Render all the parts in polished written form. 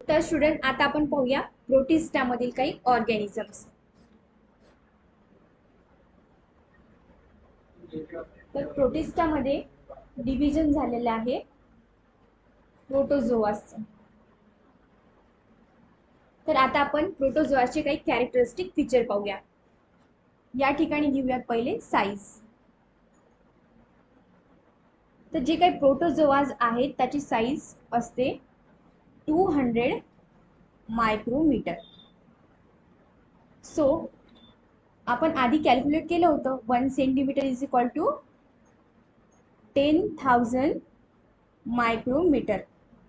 तर स्टुडंट आता आपण पाहूया प्रोटिस्टामधील काही ऑर्गॅनिझम्स. तर प्रोटिस्टामध्ये डिव्हिजन झालेलं आहे प्रोटोझोआचं. तर आता आपण प्रोटोझोआचे काही कॅरेक्टरिस्टिक फीचर पाहूया. या ठिकाणी घेऊयात पहिले साईज. तर जे काही प्रोटोझोआज आहेत त्याची साईज असते 200 मायक्रोमीटर. सो आपण आधी कॅल्क्युलेट केलं होतं 1 centimetre is equal to 10,000 micrometre.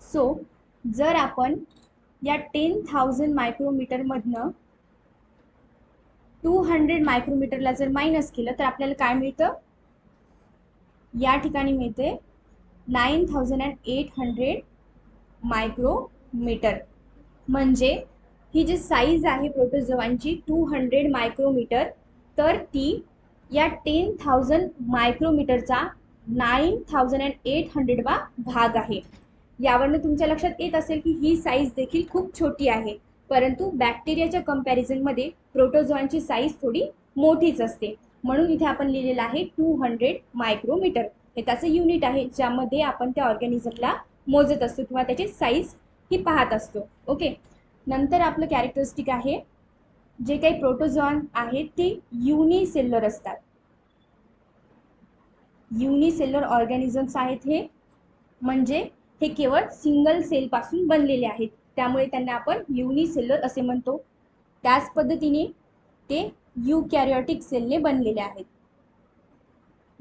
So जर आपण या 10,000 मायक्रोमीटर मधनं 200 मायक्रोमीटरला जर मायनस केलं तर आपल्याला काय मिळतं? या ठिकाणी मिळते 9,800 मायक्रोमीटर. म्हणजे ही जी साईज आहे प्रोटोझोआंची 200 मायक्रोमीटर, तर ती या 10,000 मायक्रोमीटरचा 9,800 वा भाग आहे. यावरनं तुमच्या लक्षात येत असेल की ही साईज देखील खूप छोटी आहे, परंतु बॅक्टेरियाच्या कंपॅरिझनमध्ये प्रोटोझोआंची साईज थोडी मोठीच असते. म्हणून इथे आपण लिहिलेलं आहे 200 मायक्रोमीटर. हे त्याचं युनिट आहे ज्यामध्ये आपण त्या ऑर्गॅनिझमला मोजत असतो किंवा त्याची साईज ही पाहत असतो. ओके. नंतर आपलं कॅरेक्टरिस्टिक आहे जे काही प्रोटोझोआ आहेत ते युनिसेल्युलर असतात. युनिसेल्युलर ऑर्गॅनिझम्स आहेत हे, म्हणजे हे केवळ सिंगल सेल पासून बनलेले आहेत, त्यामुळे त्यांना आपण युनिसेल्युलर असे म्हणतो. त्याच पद्धतीने ते युकॅरियोटिक सेलने बनलेले आहेत.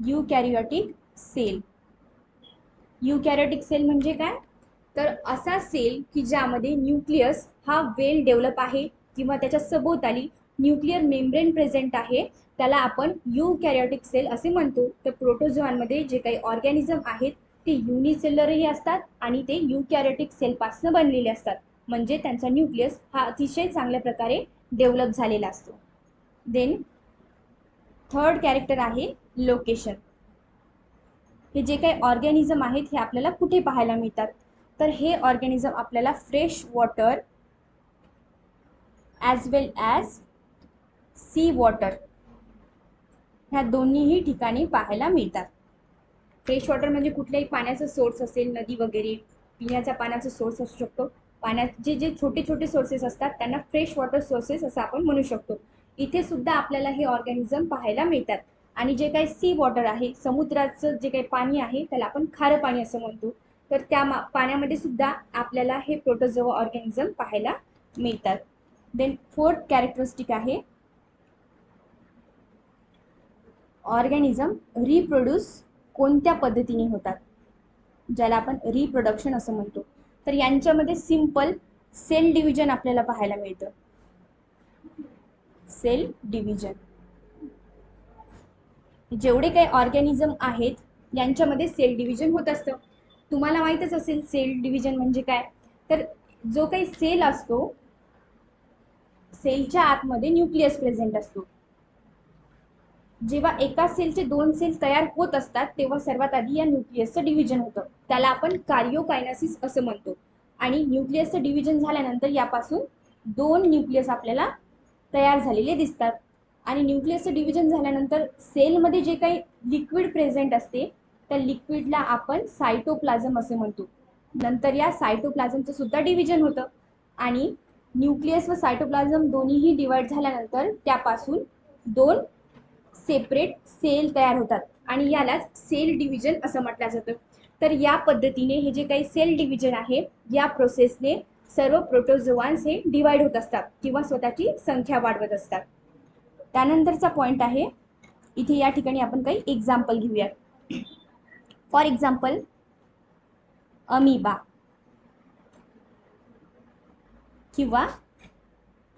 युकॅरियोटिक सेल. युकॅरियोटिक सेल म्हणजे काय? तर असा सेल की ज्यामध्ये न्यूक्लियस हा वेल डेव्हलप आहे किंवा त्याच्या सभोवताली न्यूक्लिअर मेम्ब्रेन प्रेझेंट आहे, त्याला आपण युकॅरियोटिक सेल असे म्हणतो. तर प्रोटोझोआंमध्ये जे काही ऑर्गॅनिझम आहेत ते युनिसेल्युलरही असतात आणि ते युकॅरियोटिक सेलपासून बनलेले असतात, म्हणजे त्यांचा न्यूक्लियस हा अतिशय चांगल्या प्रकारे डेव्हलप झालेला असतो. देन थर्ड कॅरेक्टर आहे लोकेशन. हे जे काही ऑर्गॅनिझम आहेत हे आपल्याला कुठे पाहायला मिळतात? तर हे ऑर्गॅनिझम आपल्याला फ्रेश वॉटर ॲज वेल ॲज सी वॉटर ह्या दोन्हीही ठिकाणी पाहायला मिळतात. फ्रेश वॉटर म्हणजे कुठल्याही पाण्याचा सोर्स असेल, नदी वगैरे, पिण्याच्या पाण्याचा सोर्स असू शकतो. पाण्याचे जे छोटे छोटे सोर्सेस असतात त्यांना फ्रेश वॉटर सोर्सेस असं आपण म्हणू शकतो. इथे सुद्धा आपल्याला हे ऑर्गॅनिझम पाहायला मिळतात. आणि जे काही सी वॉटर आहे, समुद्राचं जे काही पाणी आहे त्याला आपण खारं पाणी असं म्हणतो, तर त्या पाण्यामध्ये सुद्धा आपल्याला हे प्रोटोझोआ ऑर्गॅनिझम पाहायला मिळतात. देन फोर्थ कॅरेक्टरिस्टिक आहे ऑर्गॅनिझम रिप्रोड्यूस कोणत्या पद्धतीने होतात, ज्याला आपण रिप्रोडक्शन असं म्हणतो. तर यांच्यामध्ये सिंपल सेल डिव्हिजन आपल्याला पाहायला मिळतं. Cell division. जेवढे काही ऑर्गॅनिझम आहेत यांच्यामध्ये सेल डिव्हिजन होत असतं. तुम्हाला माहीतच असेल सेल डिव्हिजन म्हणजे काय. तर जो काही सेल असतो, सेलच्या आतमध्ये न्यूक्लियस प्रेझेंट असतो. जेव्हा एका सेलचे दोन सेल तयार होत असतात तेव्हा सर्वात आधी या न्यूक्लियसचं डिव्हिजन होतं, त्याला आपण कार्योकायनेसिस असं म्हणतो. आणि न्यूक्लियसचं डिव्हिजन झाल्यानंतर यापासून दोन न्यूक्लियस आपल्याला तयार झालेले दिसतात. आणि न्यूक्लियसचं डिव्हिजन झाल्यानंतर सेलमध्ये जे काही लिक्विड प्रेझेंट असते त्या लिक्विडला आपण सायटोप्लाझम असे म्हणतो. नंतर या सायटोप्लाझमचं सुद्धा डिव्हिजन होतं आणि न्यूक्लियस व सायटोप्लाझम दोन्हीही डिवाइड झाल्यानंतर त्यापासून दोन सेपरेट सेल तयार होतात आणि यालाच सेल डिव्हिजन असं म्हटलं जातं. तर या पद्धतीने हे जे काही सेल डिव्हिजन आहे या प्रोसेसने सर्व प्रोटोझोआन्स हे डिवाइड होत असतात किंवा स्वतःची संख्या वाढवत असतात. त्यानंतरचा पॉईंट आहे, इथे या ठिकाणी आपण काही एक्झाम्पल घेऊयात. फॉर एक्झाम्पल अमीबा किंवा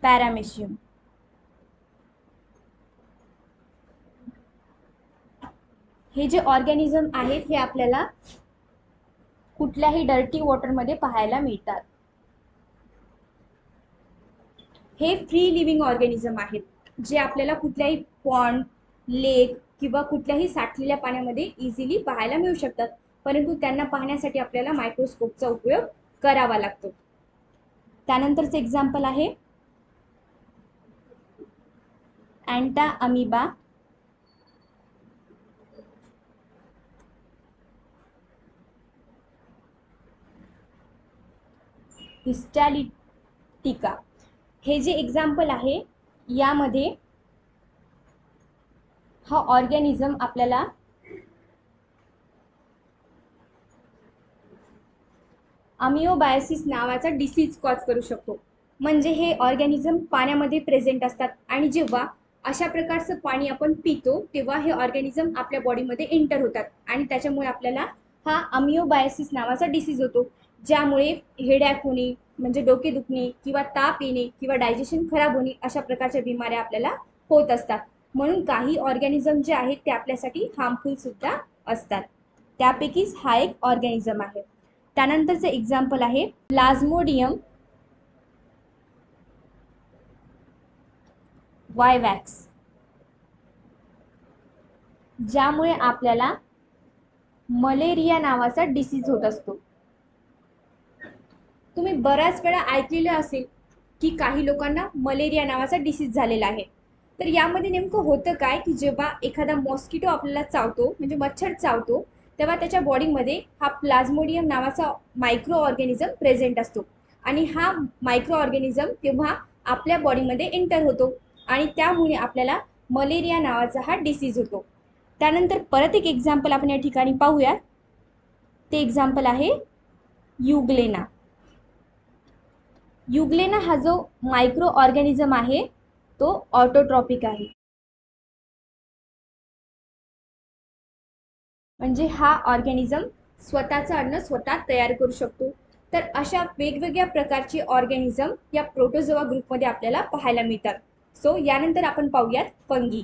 पॅरामेशियम. हे जे ऑर्गॅनिझम आहेत हे आपल्याला कुठल्याही डर्टी वॉटरमध्ये पाहायला मिळतात. हे फ्री लिव्हिंग ऑर्गॅनिझम आहेत जे आपल्याला कुठल्याही पॉन्ड, लेक किंवा कुठल्याही साठलेल्या पाण्यामध्ये इझिली पाहायला मिळू शकतात, परंतु त्यांना पाहण्यासाठी आपल्याला मायक्रोस्कोपचा उपयोग करावा लागतो. त्यानंतरचं एक्झाम्पल आहे अँटा अमिबा, हिस्टॅलिटिका. हे जे एक्झाम्पल आहे यामध्ये हा ऑर्गॅनिझम आपल्याला अमिओबायोसिस नावाचा डिसीज कॉज करू शकतो. म्हणजे हे ऑर्गॅनिझम पाण्यामध्ये प्रेझेंट असतात आणि जेव्हा अशा प्रकारचं पाणी आपण पितो तेव्हा हे ऑर्गॅनिझम आपल्या बॉडीमध्ये एंटर होतात आणि त्याच्यामुळे आपल्याला हा अमिओबायोसिस नावाचा डिसीज होतो, ज्यामुळे हेडॅक होणे म्हणजे डोके दुखणे किंवा ताप येणे किंवा डायजेशन खराब होणे अशा प्रकारच्या बिमाऱ्या आपल्याला होत असतात. म्हणून काही ऑर्गॅनिझम जे आहेत ते आपल्यासाठी हार्मफुल सुद्धा असतात. त्यापैकीच हा एक ऑर्गॅनिझम आहे. त्यानंतरचे एक्झाम्पल आहे प्लाझ्मोडियम वायवॅक्स, ज्यामुळे आपल्याला मलेरिया नावाचा डिसीज होत असतो. तुम्ही बऱ्याच वेळा ऐकलेलं असेल की काही लोकांना मलेरिया नावाचा डिसीज झालेला आहे. तर यामध्ये नेमकं होतं काय की जेव्हा एखादा मॉस्किटो आपल्याला चावतो म्हणजे मच्छर चावतो तेव्हा त्याच्या बॉडीमध्ये हा प्लाझ्मोडियम नावाचा मायक्रो ऑर्गॅनिझम प्रेझेंट असतो आणि हा मायक्रो ऑर्गॅनिझम तेव्हा आपल्या बॉडीमध्ये एंटर होतो आणि त्यामुळे आपल्याला मलेरिया नावाचा हा डिसीज होतो. त्यानंतर परत एक एक्झाम्पल आपण या ठिकाणी पाहूयात. ते एक्झाम्पल आहे युग्लेना. युग्लेना हा जो मायक्रो ऑर्गॅनिझम आहे तो ऑटोट्रॉपिक आहे, म्हणजे हा ऑर्गॅनिझम स्वतःचं अन्न स्वतः तयार करू शकतो. तर अशा वेगवेगळ्या प्रकारचे ऑर्गॅनिझम या प्रोटोझोआ ग्रुपमध्ये आपल्याला पाहायला मिळतात. सो यानंतर आपण पाहूयात फंगी.